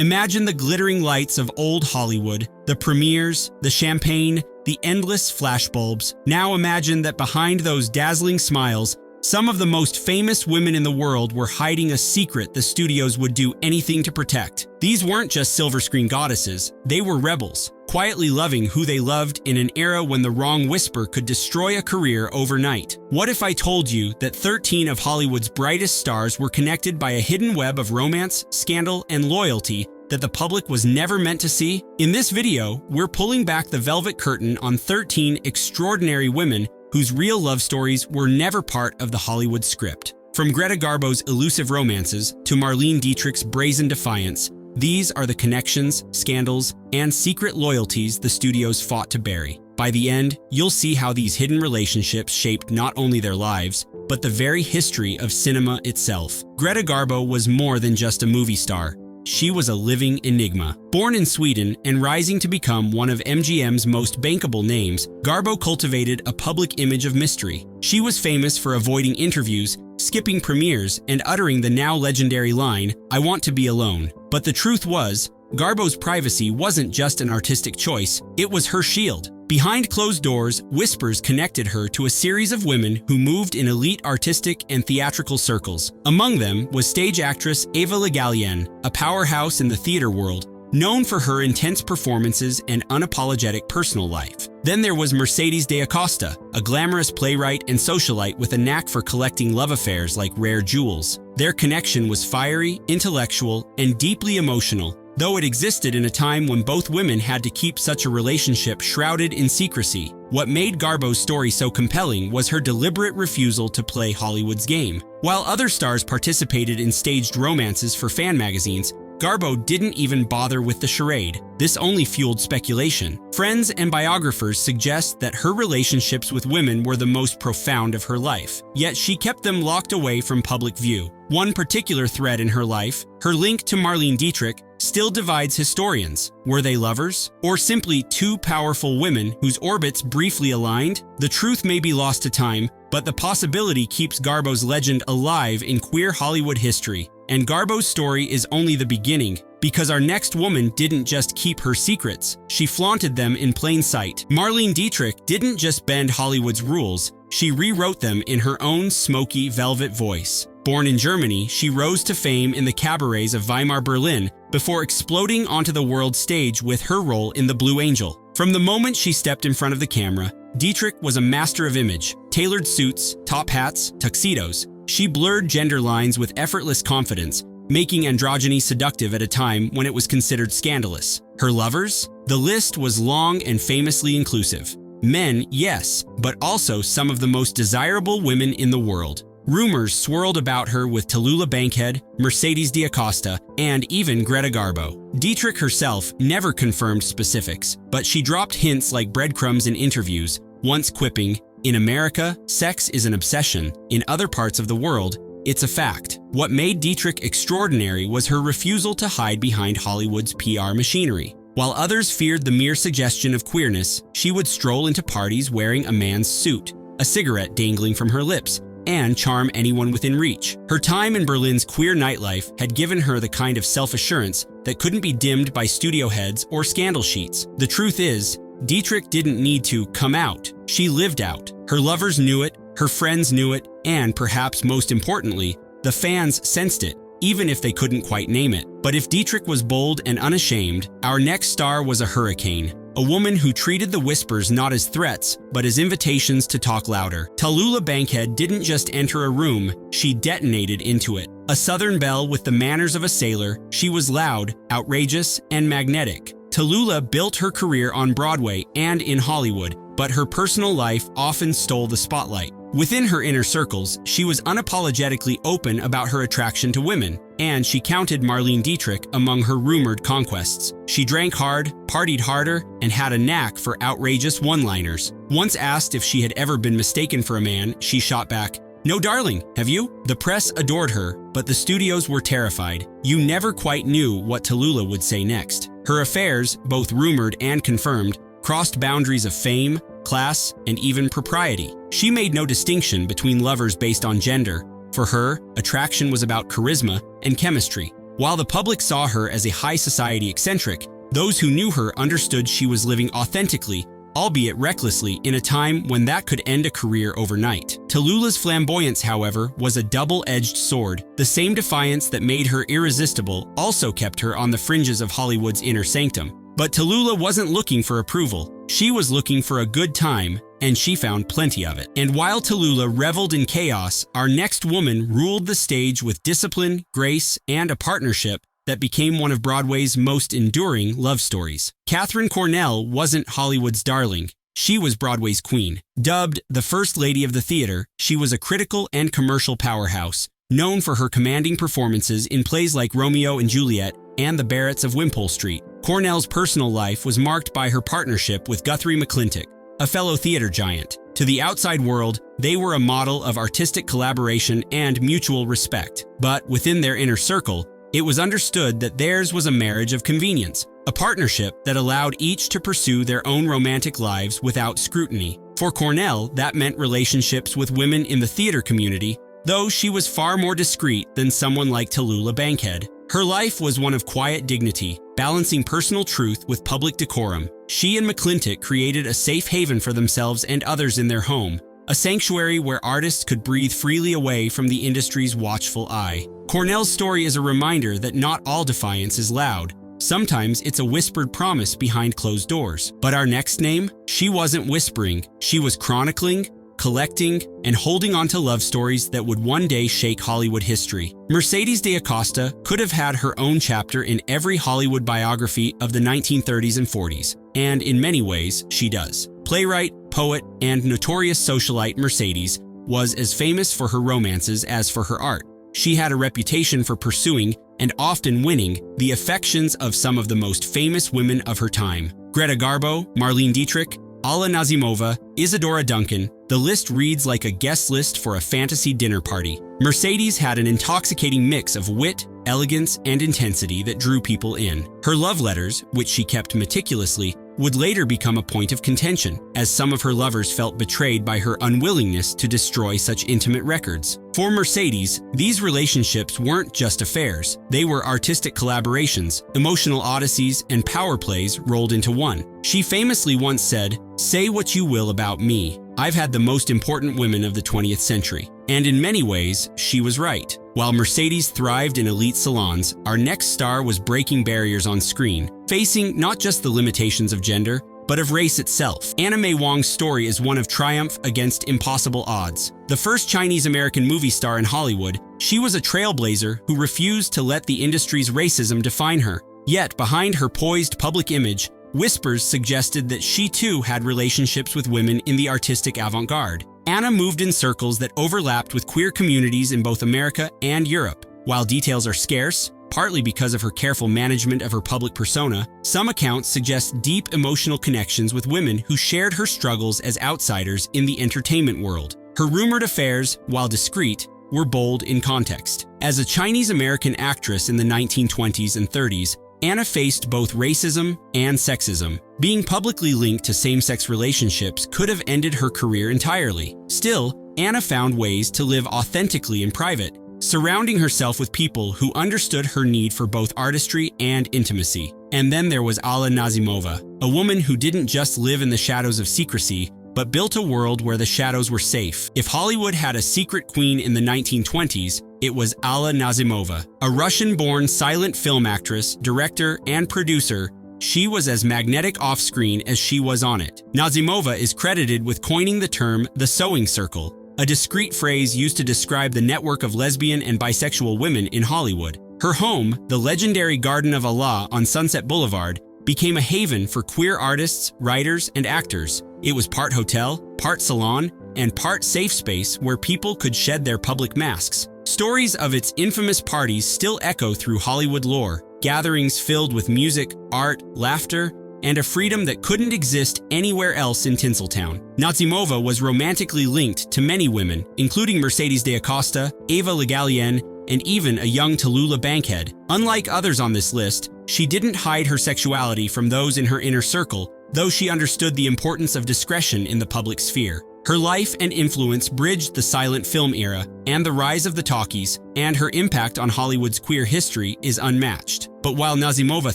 Imagine the glittering lights of old Hollywood, the premieres, the champagne, the endless flashbulbs. Now imagine that behind those dazzling smiles, some of the most famous women in the world were hiding a secret the studios would do anything to protect. These weren't just silver screen goddesses, they were rebels, quietly loving who they loved in an era when the wrong whisper could destroy a career overnight. What if I told you that 13 of Hollywood's brightest stars were connected by a hidden web of romance, scandal, and loyalty that the public was never meant to see? In this video, we're pulling back the velvet curtain on 13 extraordinary women whose real love stories were never part of the Hollywood script. From Greta Garbo's elusive romances to Marlene Dietrich's brazen defiance, these are the connections, scandals, and secret loyalties the studios fought to bury. By the end, you'll see how these hidden relationships shaped not only their lives, but the very history of cinema itself. Greta Garbo was more than just a movie star. She was a living enigma. Born in Sweden and rising to become one of MGM's most bankable names, Garbo cultivated a public image of mystery. She was famous for avoiding interviews, skipping premieres, and uttering the now legendary line, "I want to be alone." But the truth was, Garbo's privacy wasn't just an artistic choice, it was her shield. Behind closed doors, whispers connected her to a series of women who moved in elite artistic and theatrical circles. Among them was stage actress Eva Le Gallienne, a powerhouse in the theater world, known for her intense performances and unapologetic personal life. Then there was Mercedes de Acosta, a glamorous playwright and socialite with a knack for collecting love affairs like rare jewels. Their connection was fiery, intellectual, and deeply emotional, though it existed in a time when both women had to keep such a relationship shrouded in secrecy. What made Garbo's story so compelling was her deliberate refusal to play Hollywood's game. While other stars participated in staged romances for fan magazines, Garbo didn't even bother with the charade. This only fueled speculation. Friends and biographers suggest that her relationships with women were the most profound of her life, yet she kept them locked away from public view. One particular thread in her life, her link to Marlene Dietrich, still divides historians. Were they lovers? Or simply two powerful women whose orbits briefly aligned? The truth may be lost to time, but the possibility keeps Garbo's legend alive in queer Hollywood history. And Garbo's story is only the beginning, because our next woman didn't just keep her secrets, she flaunted them in plain sight. Marlene Dietrich didn't just bend Hollywood's rules, she rewrote them in her own smoky velvet voice. Born in Germany, she rose to fame in the cabarets of Weimar Berlin before exploding onto the world stage with her role in The Blue Angel. From the moment she stepped in front of the camera, Dietrich was a master of image. Tailored suits, top hats, tuxedos. She blurred gender lines with effortless confidence, making androgyny seductive at a time when it was considered scandalous. Her lovers? The list was long and famously inclusive. Men, yes, but also some of the most desirable women in the world. Rumors swirled about her with Tallulah Bankhead, Mercedes de Acosta, and even Greta Garbo. Dietrich herself never confirmed specifics, but she dropped hints like breadcrumbs in interviews, once quipping, "In America, sex is an obsession. In other parts of the world, it's a fact." What made Dietrich extraordinary was her refusal to hide behind Hollywood's PR machinery. While others feared the mere suggestion of queerness, she would stroll into parties wearing a man's suit, a cigarette dangling from her lips, and charm anyone within reach. Her time in Berlin's queer nightlife had given her the kind of self-assurance that couldn't be dimmed by studio heads or scandal sheets. The truth is, Dietrich didn't need to come out. She lived out. Her lovers knew it, her friends knew it, and perhaps most importantly, the fans sensed it, even if they couldn't quite name it. But if Dietrich was bold and unashamed, our next star was a hurricane. A woman who treated the whispers not as threats, but as invitations to talk louder. Tallulah Bankhead didn't just enter a room, she detonated into it. A Southern belle with the manners of a sailor, she was loud, outrageous, and magnetic. Tallulah built her career on Broadway and in Hollywood, but her personal life often stole the spotlight. Within her inner circles, she was unapologetically open about her attraction to women, and she counted Marlene Dietrich among her rumored conquests. She drank hard, partied harder, and had a knack for outrageous one-liners. Once asked if she had ever been mistaken for a man, she shot back, "No, darling, have you?" The press adored her, but the studios were terrified. You never quite knew what Tallulah would say next. Her affairs, both rumored and confirmed, crossed boundaries of fame, class, and even propriety. She made no distinction between lovers based on gender. For her, attraction was about charisma and chemistry. While the public saw her as a high society eccentric, those who knew her understood she was living authentically, albeit recklessly, in a time when that could end a career overnight. Tallulah's flamboyance, however, was a double-edged sword. The same defiance that made her irresistible also kept her on the fringes of Hollywood's inner sanctum. But Tallulah wasn't looking for approval. She was looking for a good time, and she found plenty of it. And while Tallulah reveled in chaos, our next woman ruled the stage with discipline, grace, and a partnership that became one of Broadway's most enduring love stories. Katharine Cornell wasn't Hollywood's darling. She was Broadway's queen. Dubbed the First Lady of the Theater, she was a critical and commercial powerhouse, known for her commanding performances in plays like Romeo and Juliet and The Barretts of Wimpole Street. Cornell's personal life was marked by her partnership with Guthrie McClintock, a fellow theater giant. To the outside world, they were a model of artistic collaboration and mutual respect. But within their inner circle, it was understood that theirs was a marriage of convenience, a partnership that allowed each to pursue their own romantic lives without scrutiny. For Cornell, that meant relationships with women in the theater community, though she was far more discreet than someone like Tallulah Bankhead. Her life was one of quiet dignity, balancing personal truth with public decorum. She and McClintock created a safe haven for themselves and others in their home, a sanctuary where artists could breathe freely away from the industry's watchful eye. Cornell's story is a reminder that not all defiance is loud. Sometimes it's a whispered promise behind closed doors. But our next name? She wasn't whispering. She was chronicling, collecting, and holding on to love stories that would one day shake Hollywood history. Mercedes de Acosta could have had her own chapter in every Hollywood biography of the 1930s and 40s, and in many ways, she does. Playwright, poet, and notorious socialite Mercedes was as famous for her romances as for her art. She had a reputation for pursuing, and often winning, the affections of some of the most famous women of her time. Greta Garbo, Marlene Dietrich, Alla Nazimova, Isadora Duncan. The list reads like a guest list for a fantasy dinner party. Mercedes had an intoxicating mix of wit, elegance, and intensity that drew people in. Her love letters, which she kept meticulously, would later become a point of contention, as some of her lovers felt betrayed by her unwillingness to destroy such intimate records. For Mercedes, these relationships weren't just affairs. They were artistic collaborations, emotional odysseys, and power plays rolled into one. She famously once said, "Say what you will about me. I've had the most important women of the 20th century." And in many ways, she was right. While Mercedes thrived in elite salons, our next star was breaking barriers on screen, facing not just the limitations of gender, but of race itself. Anna May Wong's story is one of triumph against impossible odds. The first Chinese-American movie star in Hollywood, she was a trailblazer who refused to let the industry's racism define her. Yet, behind her poised public image, whispers suggested that she too had relationships with women in the artistic avant-garde. Anna moved in circles that overlapped with queer communities in both America and Europe. While details are scarce, partly because of her careful management of her public persona, some accounts suggest deep emotional connections with women who shared her struggles as outsiders in the entertainment world. Her rumored affairs, while discreet, were bold in context. As a Chinese-American actress in the 1920s and 30s, Anna faced both racism and sexism. Being publicly linked to same-sex relationships could have ended her career entirely. Still, Anna found ways to live authentically in private, surrounding herself with people who understood her need for both artistry and intimacy. And then there was Alla Nazimova, a woman who didn't just live in the shadows of secrecy, but built a world where the shadows were safe. If Hollywood had a secret queen in the 1920s, it was Alla Nazimova. A Russian-born silent film actress, director, and producer, she was as magnetic off-screen as she was on it. Nazimova is credited with coining the term the sewing circle, a discreet phrase used to describe the network of lesbian and bisexual women in Hollywood. Her home, the legendary Garden of Allah on Sunset Boulevard, became a haven for queer artists, writers, and actors. It was part hotel, part salon, and part safe space where people could shed their public masks. Stories of its infamous parties still echo through Hollywood lore, gatherings filled with music, art, laughter, and a freedom that couldn't exist anywhere else in Tinseltown. Nazimova was romantically linked to many women, including Mercedes de Acosta, Eva Le Gallienne, and even a young Tallulah Bankhead. Unlike others on this list, she didn't hide her sexuality from those in her inner circle, though she understood the importance of discretion in the public sphere. Her life and influence bridged the silent film era and the rise of the talkies, and her impact on Hollywood's queer history is unmatched. But while Nazimova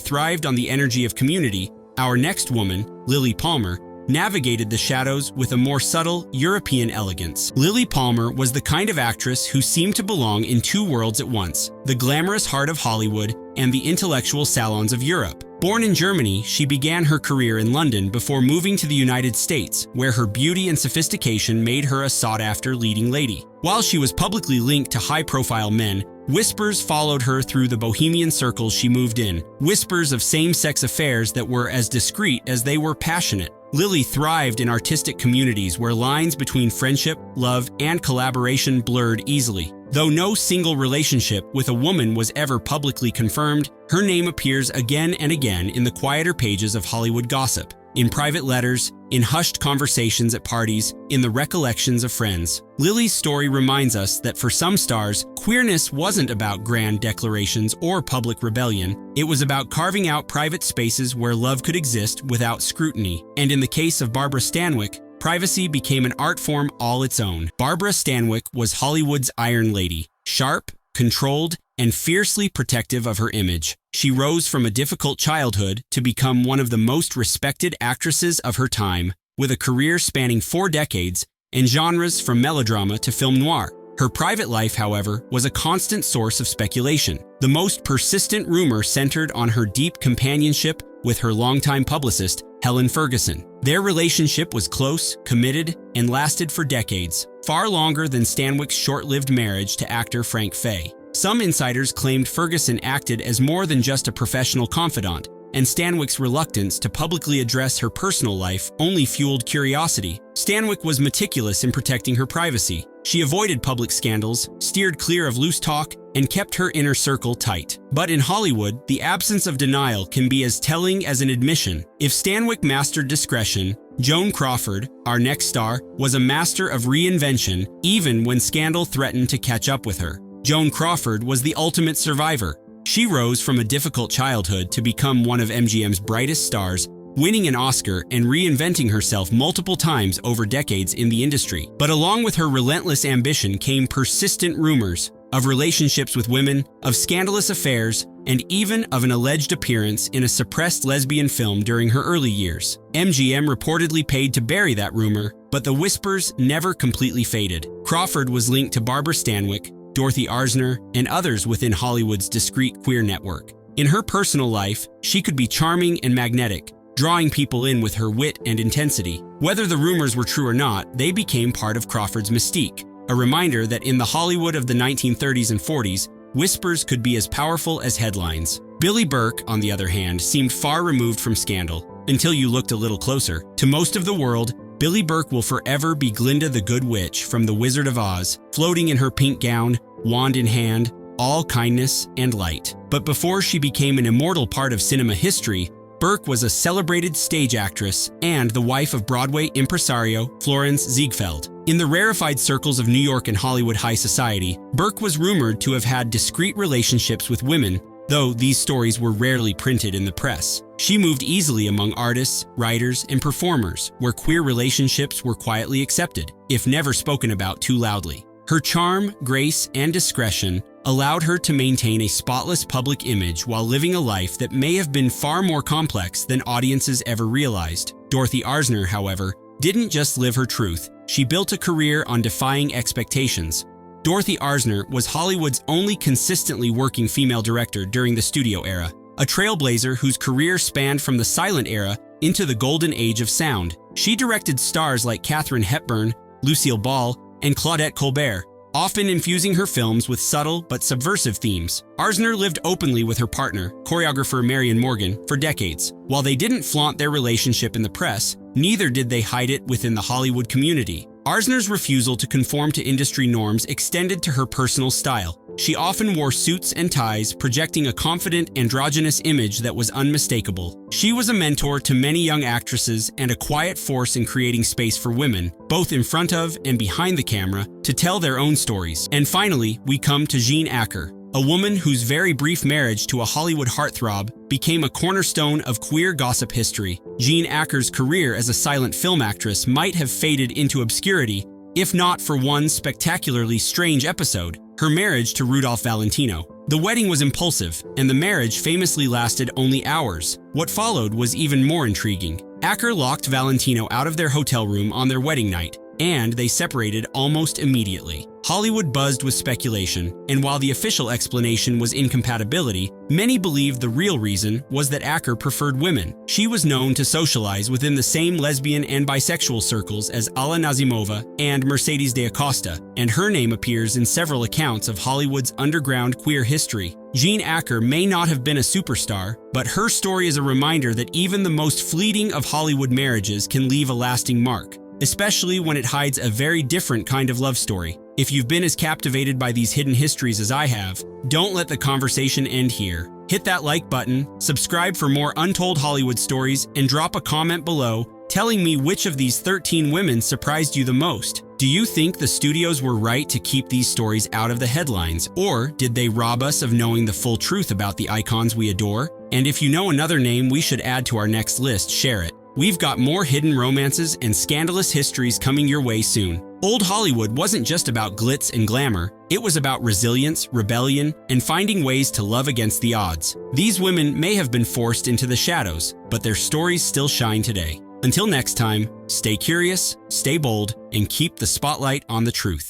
thrived on the energy of community, our next woman, Lily Palmer, navigated the shadows with a more subtle European elegance. Lily Palmer was the kind of actress who seemed to belong in two worlds at once, the glamorous heart of Hollywood and the intellectual salons of Europe. Born in Germany, she began her career in London before moving to the United States, where her beauty and sophistication made her a sought-after leading lady. While she was publicly linked to high-profile men, whispers followed her through the bohemian circles she moved in, whispers of same-sex affairs that were as discreet as they were passionate. Lily thrived in artistic communities where lines between friendship, love, and collaboration blurred easily. Though no single relationship with a woman was ever publicly confirmed, her name appears again and again in the quieter pages of Hollywood gossip, in private letters, in hushed conversations at parties, in the recollections of friends. Lily's story reminds us that for some stars, queerness wasn't about grand declarations or public rebellion. It was about carving out private spaces where love could exist without scrutiny. And in the case of Barbara Stanwyck, privacy became an art form all its own. Barbara Stanwyck was Hollywood's Iron Lady, sharp, controlled, and fiercely protective of her image. She rose from a difficult childhood to become one of the most respected actresses of her time, with a career spanning 4 decades and genres from melodrama to film noir. Her private life, however, was a constant source of speculation. The most persistent rumor centered on her deep companionship with her longtime publicist, Helen Ferguson. Their relationship was close, committed, and lasted for decades, far longer than Stanwyck's short-lived marriage to actor Frank Fay. Some insiders claimed Ferguson acted as more than just a professional confidant, and Stanwyck's reluctance to publicly address her personal life only fueled curiosity. Stanwyck was meticulous in protecting her privacy. She avoided public scandals, steered clear of loose talk, and kept her inner circle tight. But in Hollywood, the absence of denial can be as telling as an admission. If Stanwyck mastered discretion, Joan Crawford, our next star, was a master of reinvention even when scandal threatened to catch up with her. Joan Crawford was the ultimate survivor. She rose from a difficult childhood to become one of MGM's brightest stars, winning an Oscar and reinventing herself multiple times over decades in the industry. But along with her relentless ambition came persistent rumors of relationships with women, of scandalous affairs, and even of an alleged appearance in a suppressed lesbian film during her early years. MGM reportedly paid to bury that rumor, but the whispers never completely faded. Crawford was linked to Barbara Stanwyck, Dorothy Arzner, and others within Hollywood's discreet queer network. In her personal life, she could be charming and magnetic, drawing people in with her wit and intensity. Whether the rumors were true or not, they became part of Crawford's mystique, a reminder that in the Hollywood of the 1930s and 40s, whispers could be as powerful as headlines. Billie Burke, on the other hand, seemed far removed from scandal, until you looked a little closer. To most of the world, Billie Burke will forever be Glinda the Good Witch from The Wizard of Oz, floating in her pink gown, wand in hand, all kindness and light. But before she became an immortal part of cinema history, Burke was a celebrated stage actress and the wife of Broadway impresario Florence Ziegfeld. In the rarefied circles of New York and Hollywood high society, Burke was rumored to have had discreet relationships with women, though these stories were rarely printed in the press. She moved easily among artists, writers, and performers, where queer relationships were quietly accepted, if never spoken about too loudly. Her charm, grace, and discretion allowed her to maintain a spotless public image while living a life that may have been far more complex than audiences ever realized. Dorothy Arzner, however, didn't just live her truth. She built a career on defying expectations. Dorothy Arzner was Hollywood's only consistently working female director during the studio era, a trailblazer whose career spanned from the silent era into the golden age of sound. She directed stars like Katharine Hepburn, Lucille Ball, and Claudette Colbert, often infusing her films with subtle but subversive themes. Arzner lived openly with her partner, choreographer Marion Morgan, for decades. While they didn't flaunt their relationship in the press, neither did they hide it within the Hollywood community. Arzner's refusal to conform to industry norms extended to her personal style. She often wore suits and ties, projecting a confident, androgynous image that was unmistakable. She was a mentor to many young actresses and a quiet force in creating space for women, both in front of and behind the camera, to tell their own stories. And finally, we come to Jean Acker, a woman whose very brief marriage to a Hollywood heartthrob became a cornerstone of queer gossip history. Jean Acker's career as a silent film actress might have faded into obscurity, if not for one spectacularly strange episode: her marriage to Rudolph Valentino. The wedding was impulsive, and the marriage famously lasted only hours. What followed was even more intriguing. Acker locked Valentino out of their hotel room on their wedding night, and they separated almost immediately. Hollywood buzzed with speculation, and while the official explanation was incompatibility, many believed the real reason was that Acker preferred women. She was known to socialize within the same lesbian and bisexual circles as Alla Nazimova and Mercedes de Acosta, and her name appears in several accounts of Hollywood's underground queer history. Jean Acker may not have been a superstar, but her story is a reminder that even the most fleeting of Hollywood marriages can leave a lasting mark, especially when it hides a very different kind of love story. If you've been as captivated by these hidden histories as I have, don't let the conversation end here. Hit that like button, subscribe for more untold Hollywood stories, and drop a comment below telling me which of these 13 women surprised you the most. Do you think the studios were right to keep these stories out of the headlines, or did they rob us of knowing the full truth about the icons we adore? And if you know another name we should add to our next list, share it. We've got more hidden romances and scandalous histories coming your way soon. Old Hollywood wasn't just about glitz and glamour, it was about resilience, rebellion, and finding ways to love against the odds. These women may have been forced into the shadows, but their stories still shine today. Until next time, stay curious, stay bold, and keep the spotlight on the truth.